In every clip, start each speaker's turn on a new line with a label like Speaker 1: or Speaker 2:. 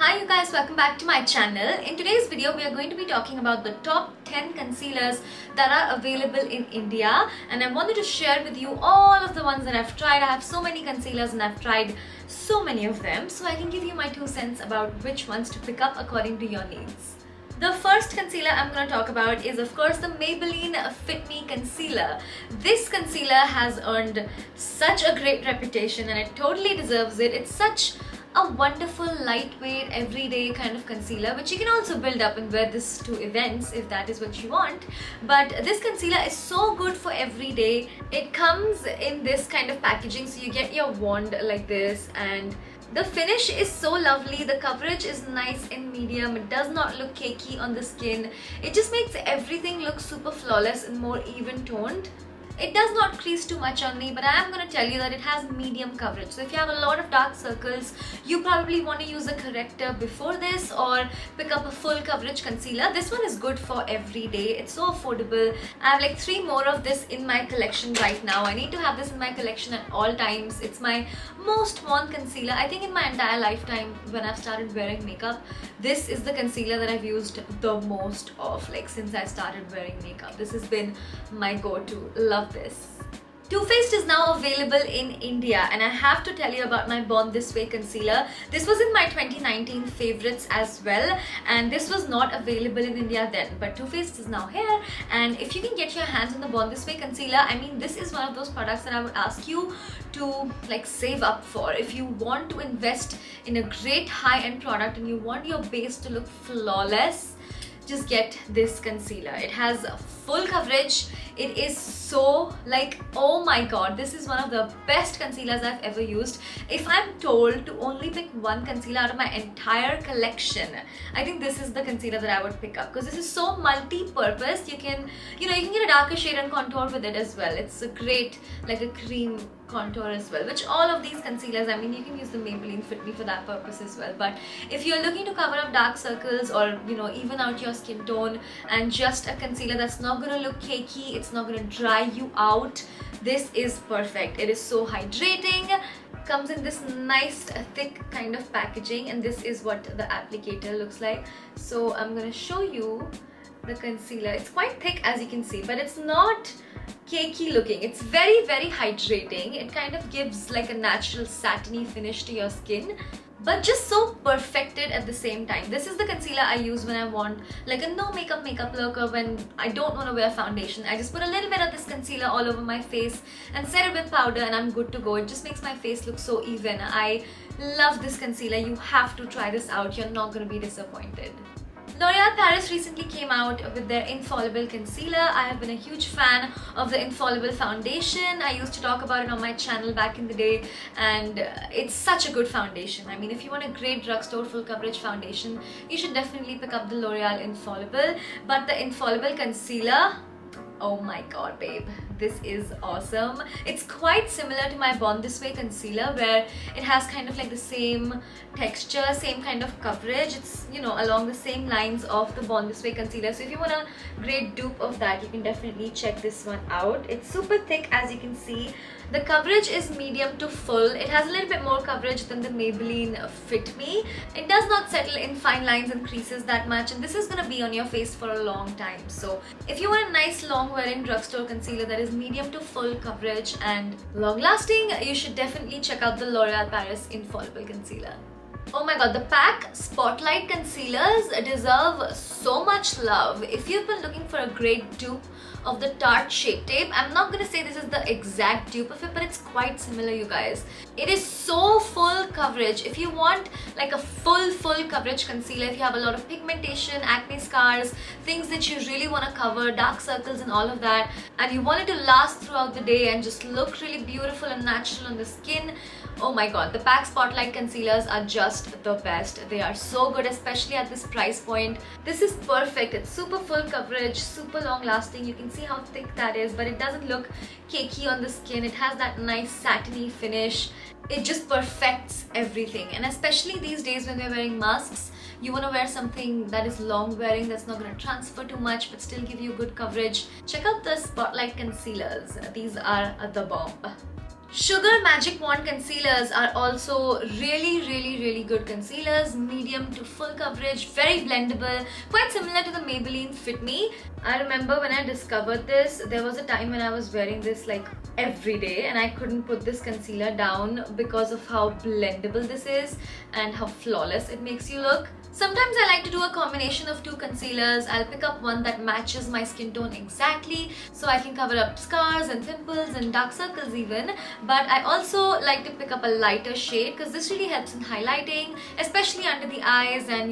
Speaker 1: Hi you guys, welcome back to my channel. In today's video we are going to be talking about the top 10 concealers that are available in India, and I wanted to share with you all of the ones that I've tried. I have so many concealers and I've tried so many of them, so I can give you my 2 cents about which ones to pick up according to your needs. The first concealer I'm going to talk about is of course the Maybelline Fit Me Concealer. This concealer has earned such a great reputation and it totally deserves it. It's such a wonderful, lightweight, everyday kind of concealer, which you can also build up and wear this to events if that is what you want. But this concealer is so good for every day. It comes in this kind of packaging, so you get your wand like this, and the finish is so lovely. The coverage is nice and medium. It does not look cakey on the skin. It just makes everything look super flawless and more even toned. It does not crease too much on me, but I am going to tell you that it has medium coverage. So if you have a lot of dark circles, you probably want to use a corrector before this or pick up a full coverage concealer. This one is good for every day. It's so affordable. I have like 3 more of this in my collection right now. I need to have this in my collection at all times. It's my most worn concealer. I think in my entire lifetime when I've started wearing makeup, this is the concealer that I've used the most of, like since I started wearing makeup. This has been my go-to. Love this. Too Faced is now available in India, and I have to tell you about my Born This Way concealer. This was in my 2019 favorites as well, and this was not available in India then, but Too Faced is now here. And if you can get your hands on the Born This Way concealer, I mean, this is one of those products that I would ask you to like save up for. If you want to invest in a great high-end product and you want your base to look flawless, just get this concealer. It has full coverage. It is so like, oh my god, this is one of the best concealers I've ever used. If I'm told to only pick one concealer out of my entire collection, I think this is the concealer that I would pick up, because this is so multi-purpose. You can get a darker shade and contour with it as well. It's a great like a cream contour as well, which all of these concealers, I mean, you can use the Maybelline Fit Me for that purpose as well. But if you're looking to cover up dark circles or even out your skin tone, and just a concealer that's not going to look cakey, it's not going to dry you out, this is perfect. It is so hydrating. Comes in this nice thick kind of packaging, and this is what the applicator looks like. So I'm going to show you the concealer. It's quite thick, as you can see, but it's not cakey looking. It's very hydrating. It kind of gives like a natural satiny finish to your skin, but just so perfected at the same time. This is the concealer I use when I want like a no makeup look, or when I don't want to wear foundation. I just put a little bit of this concealer all over my face and set it with powder, and I'm good to go. It just makes my face look so even. I love this concealer. You have to try this out. You're not going to be disappointed. L'Oreal Paris recently came out with their Infallible Concealer. I have been a huge fan of the Infallible foundation. I used to talk about it on my channel back in the day, and it's such a good foundation. I mean, if you want a great drugstore full coverage foundation, you should definitely pick up the L'Oreal Infallible. But the Infallible Concealer, oh my god, babe, this is awesome. It's quite similar to my Born This Way concealer, where it has kind of like the same texture, same kind of coverage. It's along the same lines of the Born This Way concealer. So if you want a great dupe of that, you can definitely check this one out. It's super thick, as you can see. The coverage is medium to full. It has a little bit more coverage than the Maybelline Fit Me. It does not settle in fine lines and creases that much, and this is going to be on your face for a long time. So if you want a nice long wearing drugstore concealer that is medium to full coverage and long lasting, you should definitely check out the L'Oreal Paris Infallible Concealer. Oh my god, the PAC Spotlight Concealers deserve so much love. If you've been looking for a great dupe of the Tarte Shape Tape, I'm not going to say this is the exact dupe of it, but it's quite similar, you guys. It is so full coverage. If you want like a full coverage concealer, if you have a lot of pigmentation, acne scars, things that you really want to cover, dark circles and all of that, and you want it to last throughout the day and just look really beautiful and natural on the skin, oh my god, the PAC Spotlight Concealers are just the best. They are so good, especially at this price point. This is perfect. It's super full coverage, super long lasting. You can see how thick that is, but it doesn't look cakey on the skin. It has that nice satiny finish. It just perfects everything, and especially these days when we're wearing masks, you want to wear something that is long wearing, that's not going to transfer too much but still give you good coverage. Check out the Spotlight Concealers. These are the bomb. Sugar Magic Wand concealers are also really good concealers, medium to full coverage, very blendable, quite similar to the Maybelline Fit Me. I remember when I discovered this, there was a time when I was wearing this like every day and I couldn't put this concealer down because of how blendable this is and how flawless it makes you look. Sometimes I like to do a combination of two concealers. I'll pick up one that matches my skin tone exactly so I can cover up scars and pimples and dark circles even. But I also like to pick up a lighter shade because this really helps in highlighting, especially under the eyes and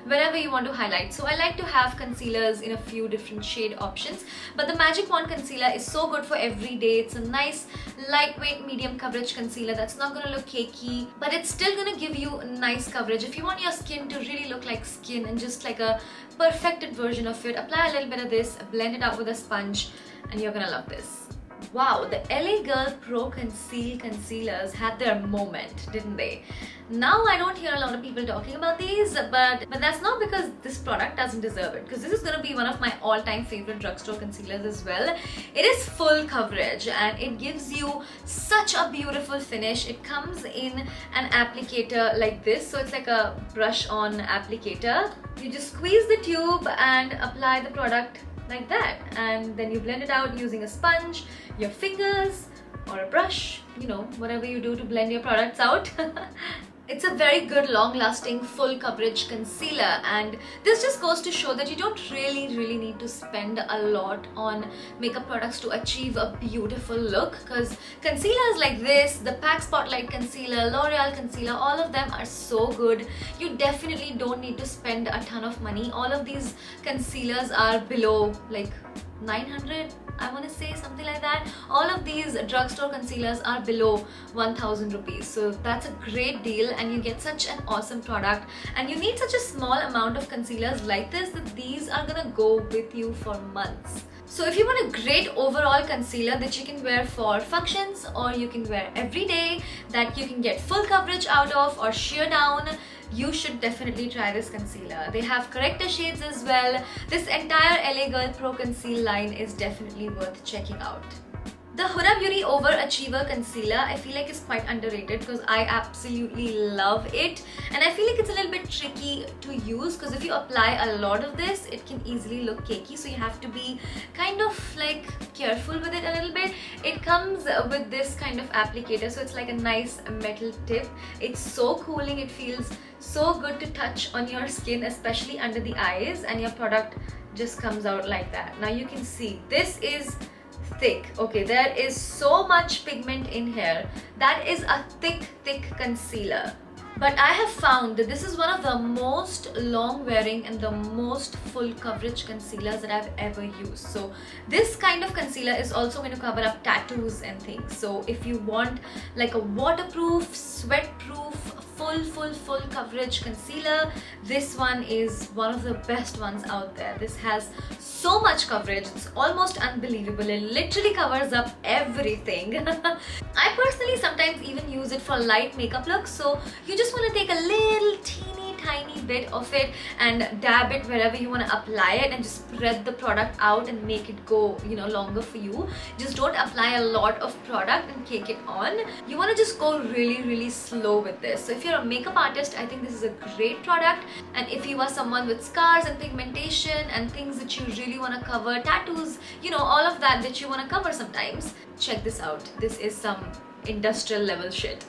Speaker 1: wherever you want to highlight. So I like to have concealers in a few different shade options. But the Magic Wand concealer is so good for every day. It's a nice lightweight medium coverage concealer that's not going to look cakey, but it's still going to give you nice coverage. If you want your skin to really look like skin and just like a perfected version of it, apply a little bit of this, blend it out with a sponge, and you're gonna love this. Wow, the LA Girl Pro Conceal concealers had their moment, didn't they? Now I don't hear a lot of people talking about these, but that's not because this product doesn't deserve it, because this is going to be one of my all-time favorite drugstore concealers as well. It is full coverage and it gives you such a beautiful finish. It comes in an applicator like this, so it's like a brush-on applicator. You just squeeze the tube and apply the product like that, and then you blend it out using a sponge, your fingers, or a brush, whatever you do to blend your products out. It's a very good long-lasting full coverage concealer, and this just goes to show that you don't really need to spend a lot on makeup products to achieve a beautiful look, because concealers like this, the PAC Spotlight concealer, L'Oreal concealer, all of them are so good. You definitely don't need to spend a ton of money. All of these concealers are below like 900, I want to say, something like that. All of these drugstore concealers are below 1000 rupees, so that's a great deal, and you get such an awesome product. And you need such a small amount of concealers like this that these are gonna go with you for months. So if you want a great overall concealer that you can wear for functions or you can wear every day, that you can get full coverage out of or sheer down, you should definitely try this concealer. They have corrector shades as well. This entire LA Girl Pro Conceal line is definitely worth checking out. The Huda Beauty Overachiever Concealer, I feel like is quite underrated because I absolutely love it, and I feel like it's a little bit tricky to use because if you apply a lot of this, it can easily look cakey, so you have to be kind of like careful with it a little bit. It comes with this kind of applicator, so it's like a nice metal tip. It's so cooling, it feels so good to touch on your skin, especially under the eyes, and your product just comes out like that. Now you can see this is thick. Okay, there is so much pigment in here. That is a thick concealer. But I have found that this is one of the most long wearing and the most full coverage concealers that I've ever used. So this kind of concealer is also going to cover up tattoos and things. So if you want like a waterproof, sweat proof, full coverage concealer, this one is one of the best ones out there. This has so much coverage, it's almost unbelievable. It literally covers up everything. I personally sometimes even use it for light makeup looks, so you just want to take a little tiny bit of it and dab it wherever you want to apply it and just spread the product out and make it go longer for you. Just don't apply a lot of product and cake it on. You want to just go really slow with this. So if you're a makeup artist, I think this is a great product, and if you are someone with scars and pigmentation and things that you really want to cover, tattoos, all of that you want to cover sometimes, check this out. This is some industrial level shit.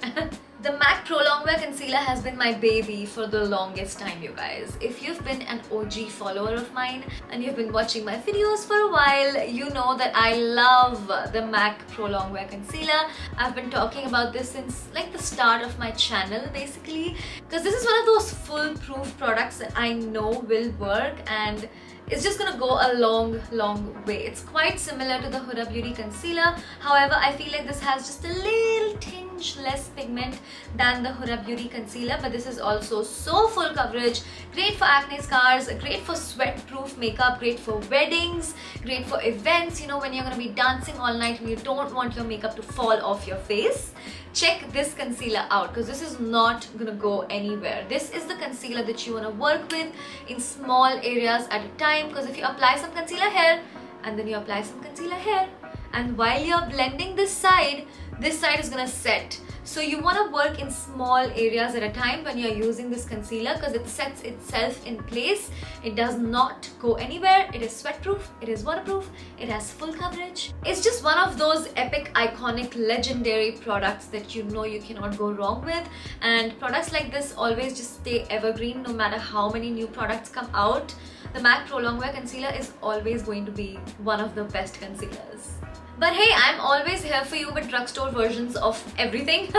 Speaker 1: The MAC Pro Longwear Concealer has been my baby for the longest time, you guys. If you've been an OG follower of mine and you've been watching my videos for a while, you know that I love the MAC Pro Longwear Concealer. I've been talking about this since like the start of my channel basically, because this is one of those foolproof products that I know will work, and it's just gonna go a long way. It's quite similar to the Huda Beauty concealer. However, I feel like this has just a little tinge less pigment than the Huda Beauty concealer, but this is also so full coverage, great for acne scars, great for sweat proof makeup, great for weddings, great for events, when you're gonna be dancing all night and you don't want your makeup to fall off your face. Check this concealer out because this is not gonna go anywhere. This is the concealer that you want to work with in small areas at a time, because if you apply some concealer here and then you apply some concealer here, and while you're blending this side, this side is gonna set. So you want to work in small areas at a time when you're using this concealer, because it sets itself in place. It does not go anywhere. It is sweat proof, it is waterproof, it has full coverage. It's just one of those epic, iconic, legendary products that you know you cannot go wrong with. And products like this always just stay evergreen no matter how many new products come out. The MAC Pro Longwear Concealer is always going to be one of the best concealers. But hey, I'm always here for you with drugstore versions of everything.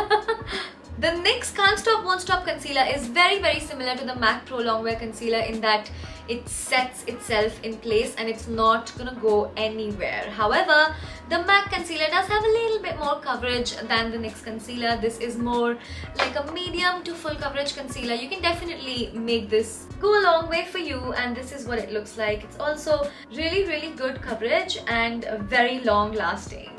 Speaker 1: The NYX Can't Stop Won't Stop Concealer is very similar to the MAC Pro Longwear Concealer in that it sets itself in place and it's not gonna go anywhere. However, the MAC concealer does have a little bit more coverage than the NYX concealer. This is more like a medium to full coverage concealer. You can definitely make this go a long way for you, and this is what it looks like. It's also really good coverage and very long lasting.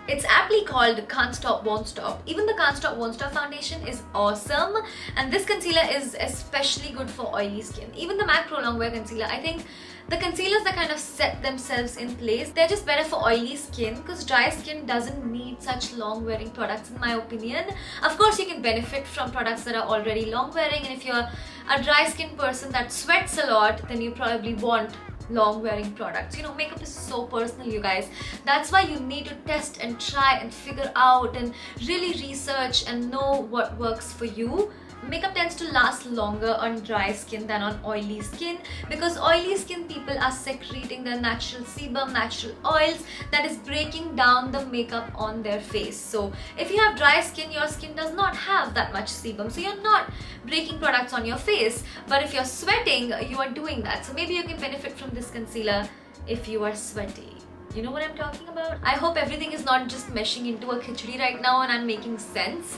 Speaker 1: It's aptly called Can't Stop Won't Stop. Even the Can't Stop Won't Stop foundation is awesome, and this concealer is especially good for oily skin. Even the MAC Pro Longwear Concealer, I think the concealers that kind of set themselves in place, they're just better for oily skin, because dry skin doesn't need such long wearing products in my opinion. Of course you can benefit from products that are already long wearing, and if you're a dry skin person that sweats a lot, then you probably want long wearing products. You know, makeup is so personal, you guys. That's why you need to test and try and figure out and really research and know what works for you. Makeup tends to last longer on dry skin than on oily skin, because oily skin people are secreting their natural sebum, natural oils that is breaking down the makeup on their face. So if you have dry skin, your skin does not have that much sebum, so you're not breaking products on your face. But if you're sweating, you are doing that. So maybe you can benefit from this concealer if you are sweaty. You know what I'm talking about? I hope everything is not just meshing into a khichdi right now and I'm making sense.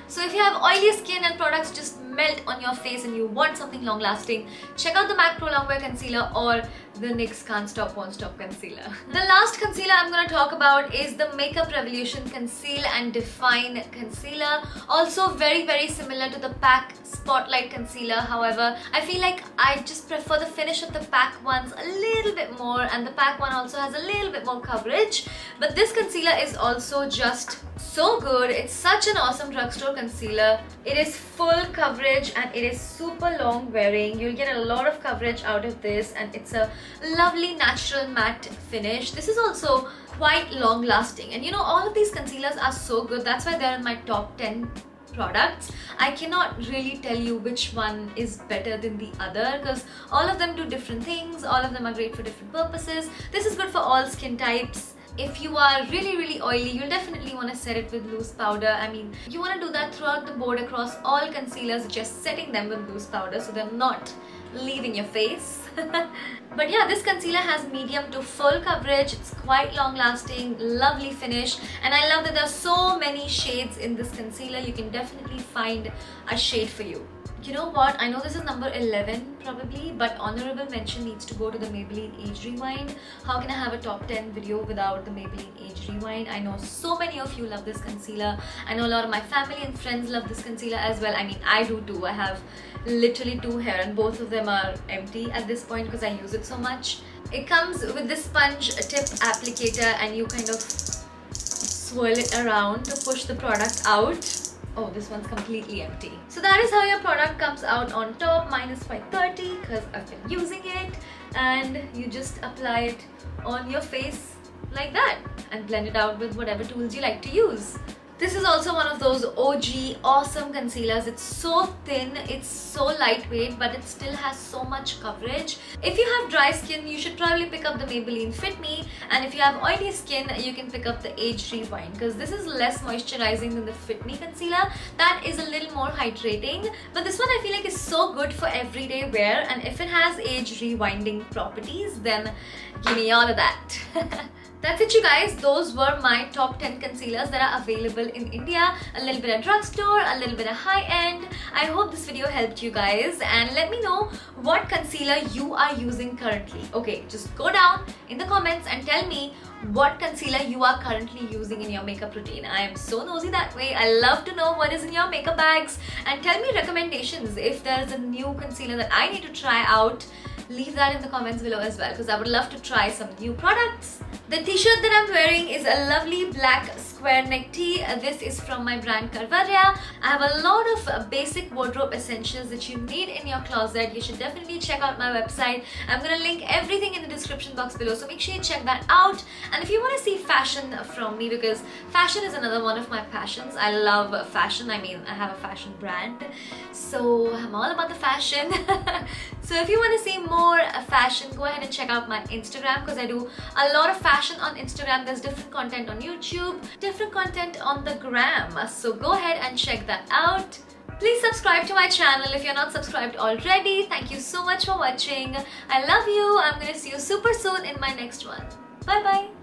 Speaker 1: So if you have oily skin and products just melt on your face and you want something long lasting, check out the MAC Pro Longwear Concealer or the NYX Can't Stop Won't Stop Concealer. The last concealer I'm going to talk about is the Makeup Revolution Conceal and Define Concealer. Also very similar to the PAC Spotlight Concealer. However, I feel like I just prefer the finish of the PAC ones a little bit more, and the PAC one also has a little bit more coverage. But this concealer is also just so good. It's such an awesome drugstore concealer. It is full coverage and it is super long wearing. You'll get a lot of coverage out of this, and it's a lovely natural matte finish. This is also quite long lasting, and you know, all of these concealers are so good. That's why they're in my top 10 products. I cannot really tell you which one is better than the other, because all of them do different things. All of them are great for different purposes. This is good for all skin types. If you are really oily, you'll definitely want to set it with loose powder. I mean, you want to do that throughout the board across all concealers, just setting them with loose powder so they're not leaving your face. But yeah, this concealer has medium to full coverage. It's quite long lasting, lovely finish, and I love that there are so many shades in this concealer. You can definitely find a shade for you. You know what, I know this is number 11 probably, but honorable mention needs to go to the Maybelline Age Rewind. How can I have a top 10 video without the Maybelline Age Rewind? I know so many of you love this concealer. I know a lot of my family and friends love this concealer as well. I mean, I do too. I have literally 2 hair and both of them are empty at this point because I use it so much. It comes with this sponge tip applicator, and you kind of swirl it around to push the product out. Oh, this one's completely empty. So that is how your product comes out on top. Mine is quite dirty because I've been using it, and you just apply it on your face like that and blend it out with whatever tools you like to use. This is also one of those OG awesome concealers. It's so thin, it's so lightweight, but it still has so much coverage. If you have dry skin, you should probably pick up the Maybelline Fit Me, and if you have oily skin, you can pick up the Age Rewind, because this is less moisturizing than the Fit Me concealer. That is a little more hydrating, but this one I feel like is so good for everyday wear, and if it has age rewinding properties, then give me all of that. That's it, you guys. Those were my top 10 concealers that are available in India. A little bit of drugstore, a little bit of high-end. I hope this video helped you guys, and let me know what concealer you are using currently. Okay, just go down in the comments and tell me what concealer you are currently using in your makeup routine. I am so nosy that way. I love to know what is in your makeup bags, and tell me recommendations. If there is a new concealer that I need to try out, leave that in the comments below as well, because I would love to try some new products. The t-shirt that I'm wearing is a lovely black square neck tee. This is from my brand Karvarya. I have a lot of basic wardrobe essentials that you need in your closet. You should definitely check out my website. I'm gonna link everything in the description box below, so make sure you check that out. And if you want to see fashion from me, because fashion is another one of my passions. I love fashion. I mean, I have a fashion brand, so I'm all about the fashion. So if you want to see more fashion, go ahead and check out my Instagram, because I do a lot of fashion on Instagram. There's different content on YouTube, different content on the gram, so go ahead and check that out. Please subscribe to my channel if you're not subscribed already. Thank you so much for watching. I love you. I'm gonna see you super soon in my next one. Bye bye.